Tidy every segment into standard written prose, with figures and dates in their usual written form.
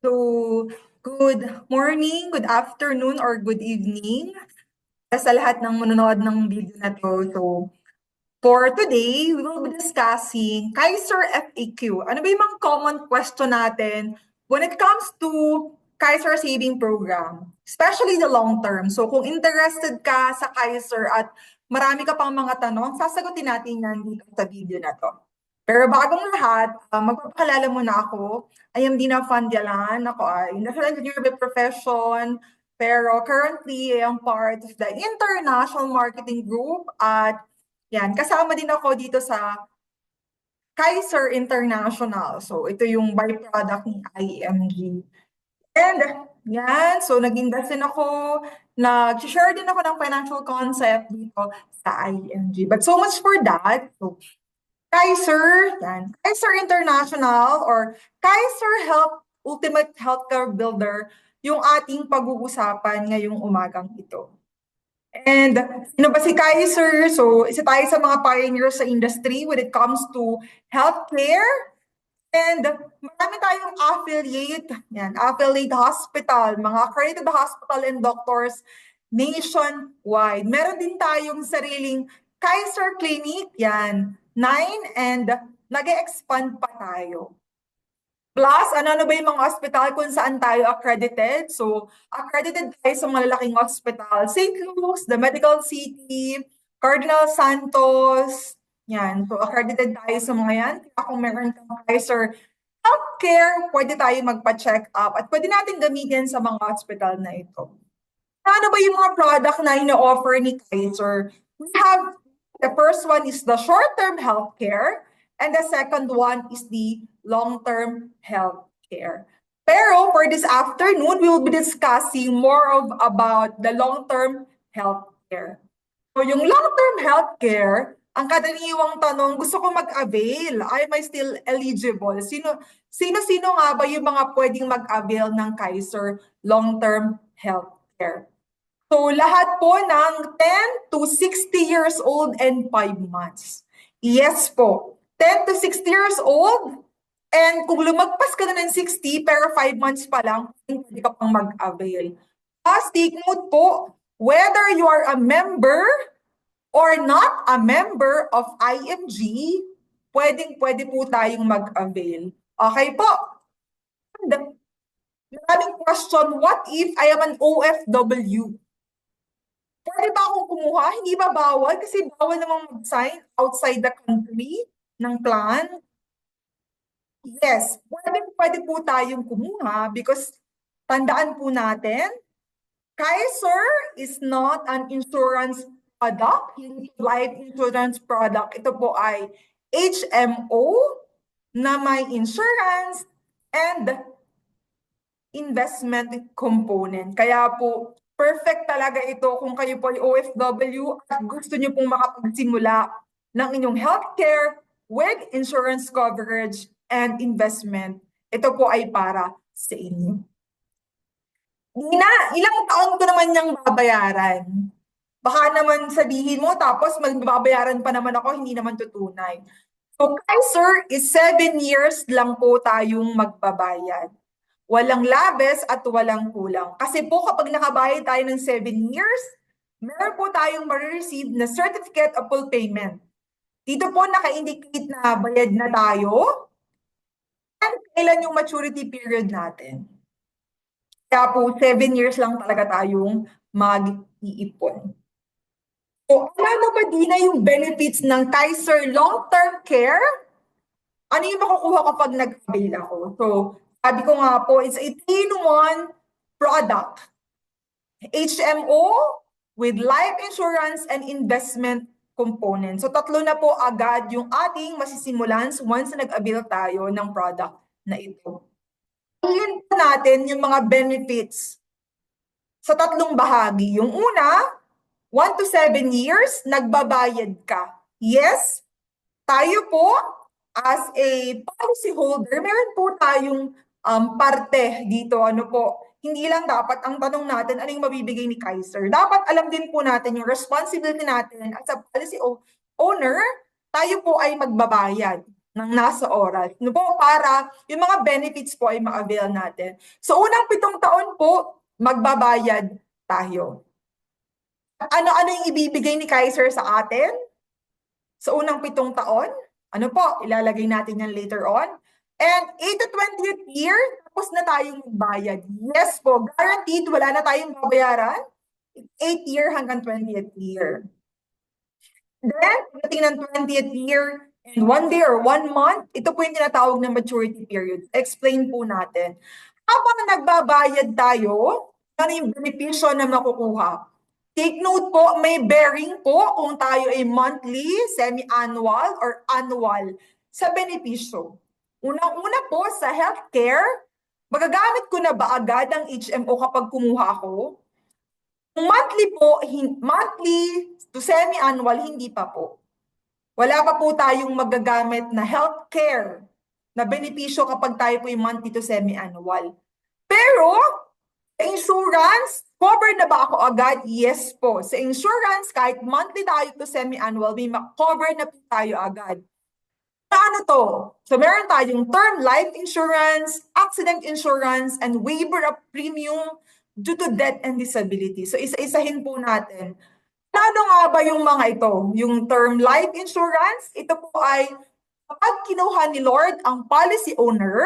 So, good morning, good afternoon, or good evening sa lahat ng manonood ng video na to. So, for today, we will be discussing Kaiser FAQ. Ano ba yung mga common question natin when it comes to Kaiser Saving Program, especially the long term. So, kung interested ka sa Kaiser at marami ka pang mga tanong, sasagutin natin yan dito sa video na to. Pero bagong lahat, magpapakilala muna ako. I am Dina Fandialan. Ako ay National Engineer by profession. Pero currently, I am part of the International Marketing Group at yan, kasama din ako dito sa Kaiser International. So, ito yung byproduct ni IMG. And yan, so nag-invest din ako, nag-share din ako ng financial concept dito sa IMG. But so much for that. So, Kaiser, yan. Kaiser International or Kaiser Health Ultimate Healthcare Builder yung ating pag-uusapan ngayong umagang ito. And sino ba si Kaiser? So, isa tayo sa mga pioneers sa industry when it comes to healthcare. And marami tayong affiliate hospital, mga accredited hospital and doctors nationwide. Meron din tayong sariling Kaiser Clinic, yan, 9, and nag-expand pa tayo. Plus, ano ba yung mga hospital kung saan tayo accredited? So, accredited tayo sa malalaking hospital. St. Luke's, the Medical City, Cardinal Santos, yan. So, accredited tayo sa mga yan. Kaya kung meron kang Kaiser Healthcare, pwede tayo magpa-check up at pwede natin gamitin sa mga hospital na ito. Ano ba yung mga product na ino-offer ni Kaiser? We have, the first one is the short-term healthcare, and the second one is the long-term healthcare. Pero for this afternoon, we will be discussing more about the long-term healthcare. So yung long-term healthcare, ang kadaniwang tanong, gusto ko mag-avail. Am I still eligible? Sino nga ba yung mga pwedeng mag-avail ng Kaiser long-term healthcare? So lahat po ng 10 to 60 years old and 5 months. Yes po, 10 to 60 years old. And kung lumagpas ka na ng 60 pero 5 months pa lang, pwede ka pang mag-avail. Take note po, whether you are a member or not a member of IMG, pwede po tayong mag-avail. Okay po? And maraming question, what if I am an OFW? Pwede ba akong kumuha? Hindi ba bawal? Kasi bawal namang mag-sign outside the country ng plan. Yes, pwede po tayong kumuha because tandaan po natin, Kaiser is not an insurance product, hindi life insurance product. Ito po ay HMO na may insurance and investment component. Kaya po, perfect talaga ito kung kayo po ay OFW at gusto niyo pong makapagsimula ng inyong healthcare with insurance coverage and investment. Ito po ay para sa inyo. Ilang taon ko naman niyang babayaran? Baka naman sabihin mo, tapos magbabayaran pa naman ako, hindi naman tutunay. So, Kaiser is 7 years lang po tayong magbabayad. Walang labis at walang kulang. Kasi po kapag nakabayad tayo ng 7 years, meron po tayong ma-receive na certificate of full payment. Dito po naka-indicate na bayad na tayo and kailan yung maturity period natin. Kaya po 7 years lang talaga tayong mag-iipon. So, ano ba din na yung benefits ng Kaiser Long-Term Care? Ano yung makukuha kapag nag-avail ako? So, sabi ko nga po, it's a 3-in-1 product. HMO with life insurance and investment component. So, tatlo na po agad yung ating masisimulan once na nag-avail tayo ng product na ito. Tingnan po natin yung mga benefits sa tatlong bahagi. Yung una, 1 to 7 years, nagbabayad ka. Yes, tayo po, as a policy holder, meron po tayong parte dito. Ano po, hindi lang dapat ang tanong natin ano yung mabibigay ni Kaiser. Dapat alam din po natin yung responsibility natin as a policy owner, tayo po ay magbabayad. ng nasa oras. No po, para yung mga benefits po ay ma-avail natin. So, unang 7 taon po, magbabayad tayo. Ano-ano yung ibibigay ni Kaiser sa atin? Sa unang 7 taon? Ano po, ilalagay natin yan later on. And 8 to 20th year, tapos na tayong magbayad. Yes po, guaranteed, wala na tayong babayaran. 8th year hanggang 20th year. Then, pagdating ng 20th year, and 1 day or 1 month, ito po yung tinatawag na maturity period. Explain po natin. Habang nagbabayad tayo, ano yung benepisyo na makukuha? Take note po, may bearing po kung tayo ay monthly, semi-annual, or annual sa benepisyo. Unang-una po sa healthcare, magagamit ko na ba agad ang HMO kapag kumuha ako? Kung monthly po, monthly to semi-annual, hindi pa po. Wala pa po tayong magagamit na healthcare na benepisyo kapag tayo po yung monthly to semi-annual. Pero, sa insurance, cover na ba ako agad? Yes po. Sa insurance, kahit monthly tayo to semi-annual, may cover na po tayo agad. Ano to? So, meron tayong term life insurance, accident insurance, and waiver of premium due to death and disability. So, isa-isahin po natin. Ano nga ba yung mga ito? Yung term life insurance, ito po ay kapag kinuha ni Lord ang policy owner,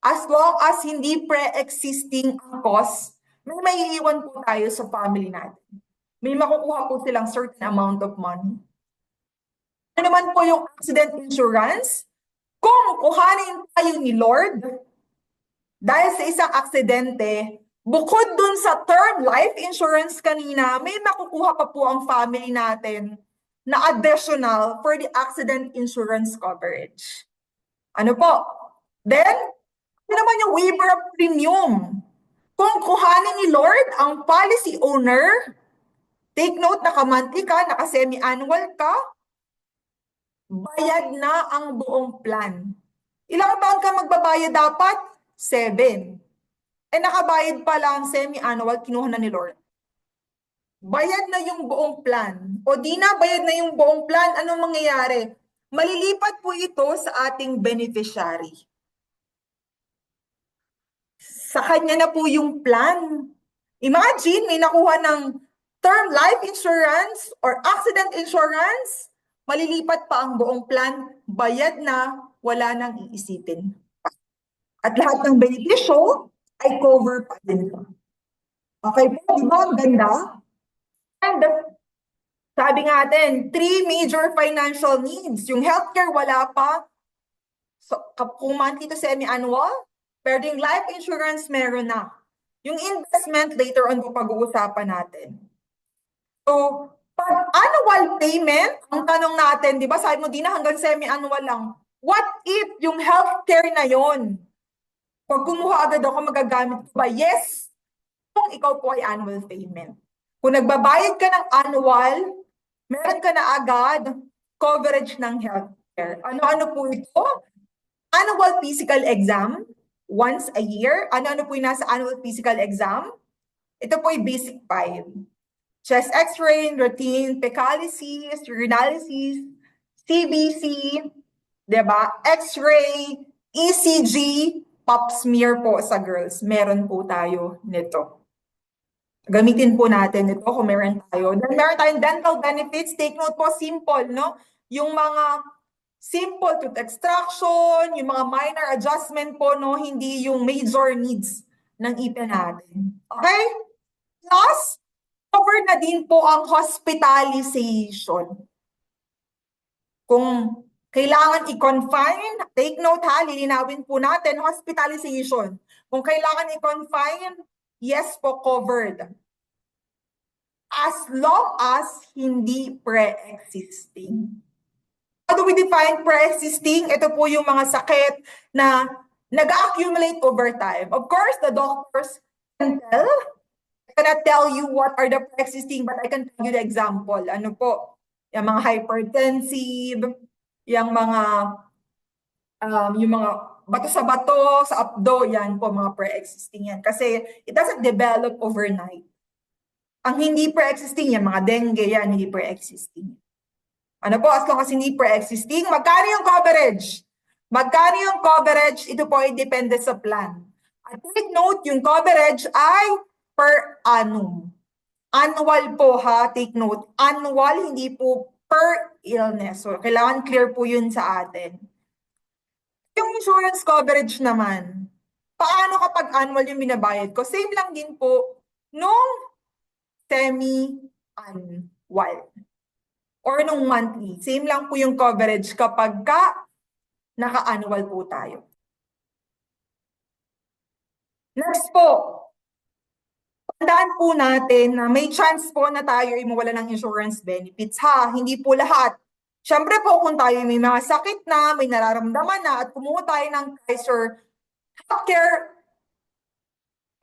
as long as hindi pre-existing ang cost, may maiiwan po tayo sa family natin. May makukuha po silang certain amount of money. Ano naman po yung accident insurance? Kung kuhanin tayo ni Lord, dahil sa isang aksidente, bukod dun sa term life insurance kanina, may makukuha pa po ang family natin na additional for the accident insurance coverage. Ano po? Then, ano naman yung waiver of premium? Kung kuhanin ni Lord ang policy owner, take note, naka-monthly ka, naka-semi-annual ka, bayad na ang buong plan. Ilang taon ka magbabayad dapat? 7. Nakabayad pa lang semi-annual, kinuha na ni Lord. Bayad na yung buong plan. O di na, bayad na yung buong plan, anong mangyayari? Malilipat po ito sa ating beneficiary. Sa kanya na po yung plan. Imagine, may nakuha ng term life insurance or accident insurance, malilipat pa ang buong plan, bayad na, wala nang iisipin. At lahat ng benepisyo ay cover pa din. Okay po, di ba? Ang ganda. And sabi nga natin, 3 major financial needs. Yung healthcare, wala pa. So, kung monthly to semi-annual, pero yung life insurance, meron na. Yung investment, later on po pag-uusapan natin. So, pag annual payment, ang tanong natin, di ba, sabi mo, di na hanggang semi-annual lang. What if yung healthcare na yon? Pag kumuha agad ako, magagamit ko ba? Yes, kung ikaw po ay annual payment. Kung nagbabayad ka ng annual, meron ka na agad coverage ng healthcare. Ano-ano po ito? Annual physical exam, once a year. Ano-ano po yung nasa annual physical exam? Ito po yung basic 5. Chest x-ray, routine, fecalysis, urinalysis, CBC, diba? X-ray, ECG, pap smear po sa girls. Meron po tayo nito. Gamitin po natin ito kung meron tayo. Then meron tayong dental benefits. Take note po, simple, no? Yung mga simple tooth extraction, yung mga minor adjustment po, no? Hindi yung major needs ng ipin natin. Okay? Plus, cover na din po ang hospitalization. Kung kailangan i-confine, take note ha, lilinawin po natin, hospitalization. Kung kailangan i-confine, yes po, covered. As long as hindi pre-existing. How do we define pre-existing? Ito po yung mga sakit na nag-accumulate over time. Of course, the doctors can tell. I cannot tell you what are the pre-existing, but I can tell you the example. Ano po? Yung mga hypertensive, yung mga bato sa bato, sa abdo, yan po, mga pre-existing yan. Kasi it doesn't develop overnight. Ang hindi pre-existing yan, mga dengue yan, hindi pre-existing. Ano po, as long as hindi pre-existing, magkano yung coverage? Magkano yung coverage? Ito po ay depende sa plan. At take note, yung coverage ay per annum. Annual po ha, take note. Annual, hindi po per illness. So, kailangan clear po yun sa atin. Yung insurance coverage naman, paano kapag annual yung binabayad ko? Same lang din po nung semi-annual or nung monthly. Same lang po yung coverage kapag naka-annual po tayo. Next po, tandaan po natin na may chance po na tayo ay mawala ng insurance benefits ha. Hindi po lahat. Siyempre po kung tayo may mga sakit na, may nararamdaman na at kumuha tayo ng Kaiser Healthcare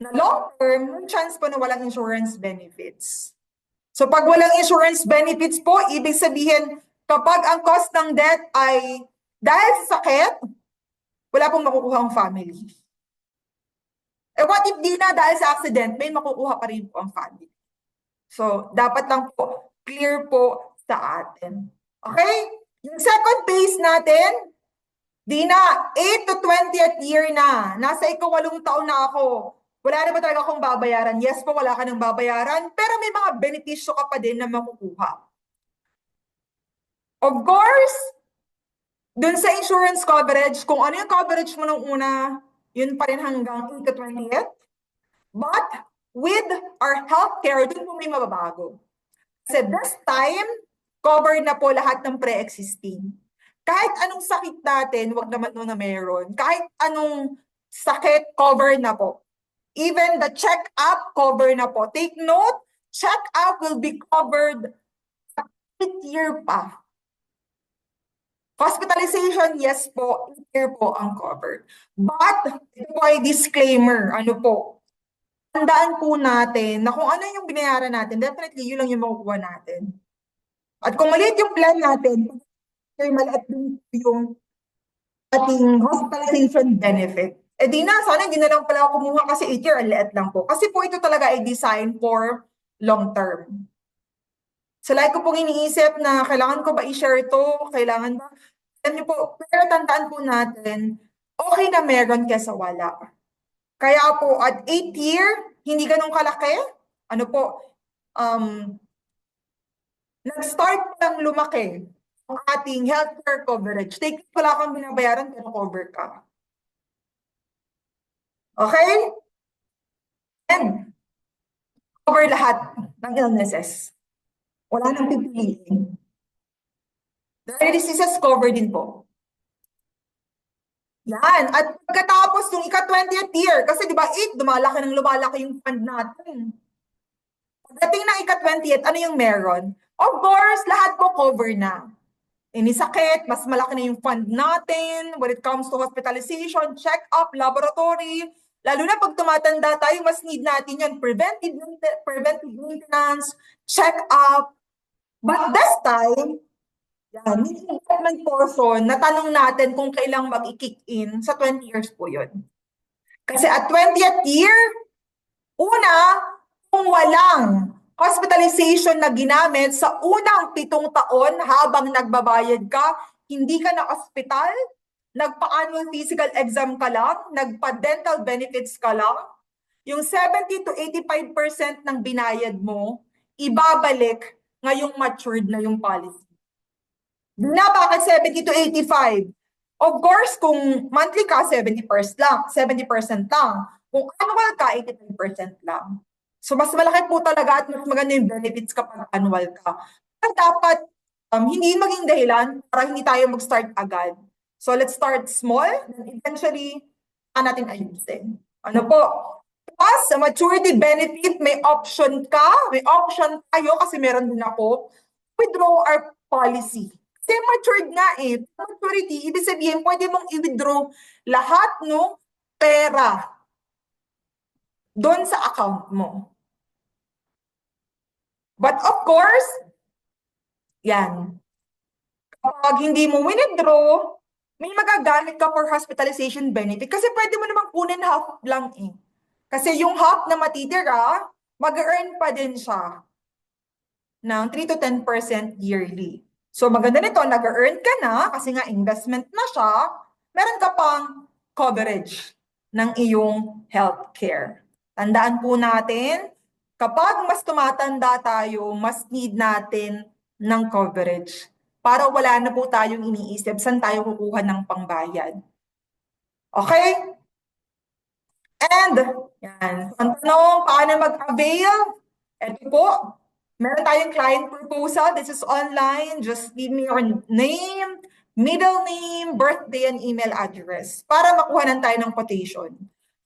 na long term, may chance po na walang insurance benefits. So pag walang insurance benefits po, ibig sabihin kapag ang cost ng death ay dahil sa sakit, wala pong makukuha ang family. Eh what if di na dahil sa accident, may makukuha pa rin po ang family. So dapat lang po clear po sa atin. Okay? Yung second phase natin, di na, 8 to 20th year na. Nasa ika-8 taon na ako. Wala na ba talaga akong babayaran? Yes po, wala ka nang babayaran. Pero may mga benepisyo ka pa din na makukuha. Of course, dun sa insurance coverage, kung ano yung coverage mo nung una, yun pa rin hanggang 8 to 20th. But with our healthcare, dun po may mababago. Kasi this time, covered na po lahat ng pre-existing. Kahit anong sakit natin, wag naman na meron. Kahit anong sakit, cover na po. Even the check-up, cover na po. Take note, check-up will be covered 8 year pa. Hospitalization, yes po, 8 year po ang covered. But, ito po ay disclaimer, ano po, tandaan po natin na kung ano yung binayaran natin, definitely yun lang yung makukuha natin. At kung maliit yung plan natin, maliit din yung ating hospitalization benefit. Eh di na, sana hindi na lang pala ako kumuha kasi 8 year, ang liit lang po. Kasi po ito talaga ay design for long term. So like ko pong iniisip na kailangan ko ba i-share to? Kailangan ba? Alam niyo po, pero tandaan po natin, okay na meron kaysa wala. Kaya po, at 8 year, hindi ganun kalaki. Ano po, nag-start lang lumaki ang ating healthcare coverage. Take wala kang binabayaran pero cover ka. Okay? And cover lahat ng illnesses. Wala nang pipiliin. The rare diseases cover din po. Yan. At pagkatapos yung ika-20th year, kasi di ba 8, lumalaki yung fund natin. Pagdating ng ika-20th, ano yung meron? Of course, lahat po cover na. Any sakit, mas malaki na yung fund natin when it comes to hospitalization, check-up, laboratory. Lalo na pag tumatanda tayo, mas need natin yun. Preventive maintenance, check-up. But this time, yan, yung investment portion, natanong natin kung kailang mag-kick in sa 20 years po yun. Kasi at 20th year, una, kung walang hospitalization na ginamit sa unang 7 taon habang nagbabayad ka, hindi ka na ospital, nagpa-annual physical exam ka lang, nagpa-dental benefits ka lang, yung 70 to 85% ng binayad mo, ibabalik ngayong matured na yung policy. Na bakit 70 to 85? Of course, kung monthly ka, 70% lang. 70% lang. Kung annual ka, 85% lang. So, mas malaki po talaga at mas maganda yung benefits kapag annual ka. At dapat, hindi maging dahilan para hindi tayo mag-start agad. So, let's start small, then eventually, natin ayusin. Ano po? Plus, sa maturity benefit, may option tayo kasi meron din ako, withdraw our policy. Kasi matured nga eh. Maturity, ibig sabihin, pwede mong i-withdraw lahat ng pera doon sa account mo. But of course, yan. Kapag hindi mo withdraw, may magagamit ka for hospitalization benefit kasi pwede mo namang kunin half lang eh. Kasi yung half na matitira, mag-earn pa din siya ng 3 to 10% yearly. So maganda nito, nag-earn ka na kasi nga investment na siya, meron ka pang coverage ng iyong healthcare. Tandaan po natin, kapag mas tumatanda tayo, mas need natin ng coverage para wala na po tayong iniisip saan tayo kukuha ng pangbayad. Okay? And, yan. So, ang tanong, paano mag-avail? Ito po, meron tayong client proposal. This is online. Just give me your name, middle name, birthday, and email address para makuha tayo ng quotation.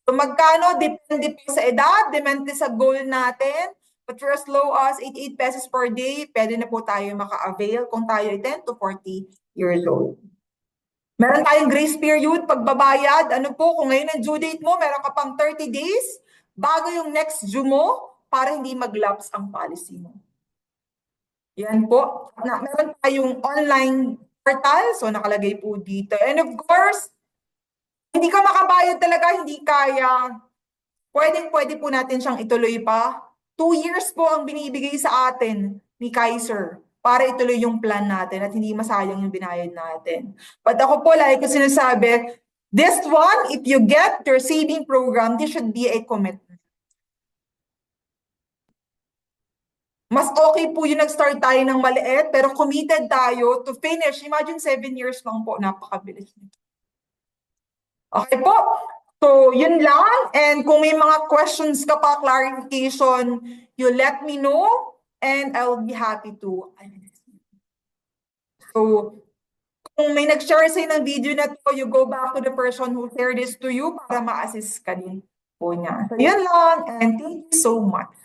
So magkano? Depende po sa edad, depende sa goal natin. But for as low as 88 pesos per day, pwede na po tayo maka-avail kung tayo ay 10 to 40 years old. Meron tayong grace period, pagbabayad. Ano po, kung ngayon ang due date mo, meron ka pang 30 days bago yung next due mo para hindi mag-lapse ang policy mo. Yan po. Meron tayong online portal, so nakalagay po dito. And of course, hindi ka makabayad talaga, hindi kaya, pwede po natin siyang ituloy pa. 2 years po ang binibigay sa atin ni Kaiser para ituloy yung plan natin at hindi masayang yung binayad natin. But ako po, like ko sinasabi, this one, if you get your saving program, this should be a commitment. Mas okay po yung nag-start tayo ng maliit, pero committed tayo to finish. Imagine 7 years lang po, napakabilis nito. Okay po? So, yun lang. And kung may mga questions ka pa, clarification, you let me know and I'll be happy to. So, kung may nag-share sa'yo ng video na to, you go back to the person who shared this to you para ma-assist ka din po niya. So, yun lang and thank you so much.